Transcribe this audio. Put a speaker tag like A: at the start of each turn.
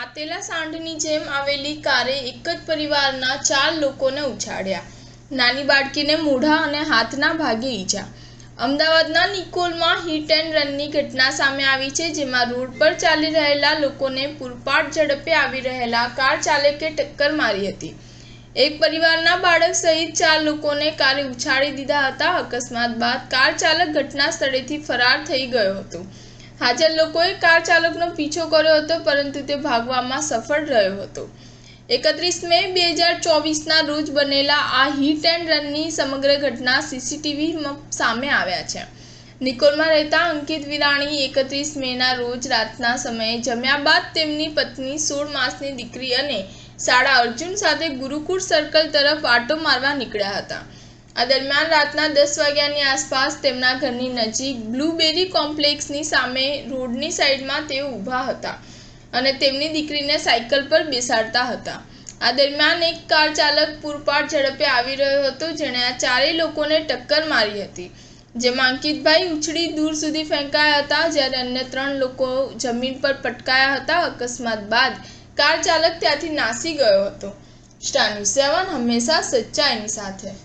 A: માતેલા સાંઢની જેમ આવેલી કારે એક જ પરિવારના 4 લોકોને ઉછાળ્યા. નાની બાળકીને મોઢા અને હાથના ભાગે ઈજા. અમદાવાદના નિકોલમાં હિટ એન્ડ રનની ઘટના સામે આવી છે, જેમાં રોડ પર ચાલી રહેલા લોકોને પૂરપાટ ઝડપે આવી રહેલા કાર ચાલકે ટક્કર મારી હતી. એક પરિવારના બાળક સહિત 4 લોકોને કારે ઉછાળી દીધા હતા. અકસ્માત બાદ કાર ચાલક ઘટના સ્થળેથી ફરાર થઈ ગયો હતો. હાજર લોકોએ કાર ચાલકનો પીછો કર્યો હતો, પરંતુ તે ભાગવામાં સફળ રહ્યો હતો. 31 મે 2024ના રોજ બનેલા આ હિટ એન્ડ રનની સમગ્ર ઘટના સીસીટીવીમાં સામે આવ્યા છે. નિકોલમાં રહેતા અંકિત વિરાણી 31 મેના રોજ રાતના સમયે જમ્યા બાદ તેમની પત્ની 16 માસની દીકરી અને શાળા અર્જુન સાથે ગુરુકુળ સર્કલ તરફ આંટો મારવા નીકળ્યા હતા. આ દરમિયાન રાતના 10 વાગ્યાની આસપાસ તેમના ઘરની નજીક બ્લુબેરી કોમ્પ્લેક્સની સામે રોડની સાઈડમાં તેઓ ઊભા હતા અને તેમની દીકરીને સાયકલ પર બેસાડતા હતા. આ દરમિયાન એક કાર ચાલક પૂરપાટ ઝડપે આવી રહ્યો હતો, જેણે આ 4 લોકોને ટક્કર મારી હતી, જેમાં અંકિતભાઈ ઉછળી દૂર સુધી ફેંકાયા હતા, જ્યારે અન્ય 3 લોકો જમીન પર પટકાયા હતા. અકસ્માત બાદ કાર ચાલક ત્યાંથી નાસી ગયો હતો. સ્ટાર ન્યૂઝ 7 હંમેશા સચ્ચાઈની સાથે.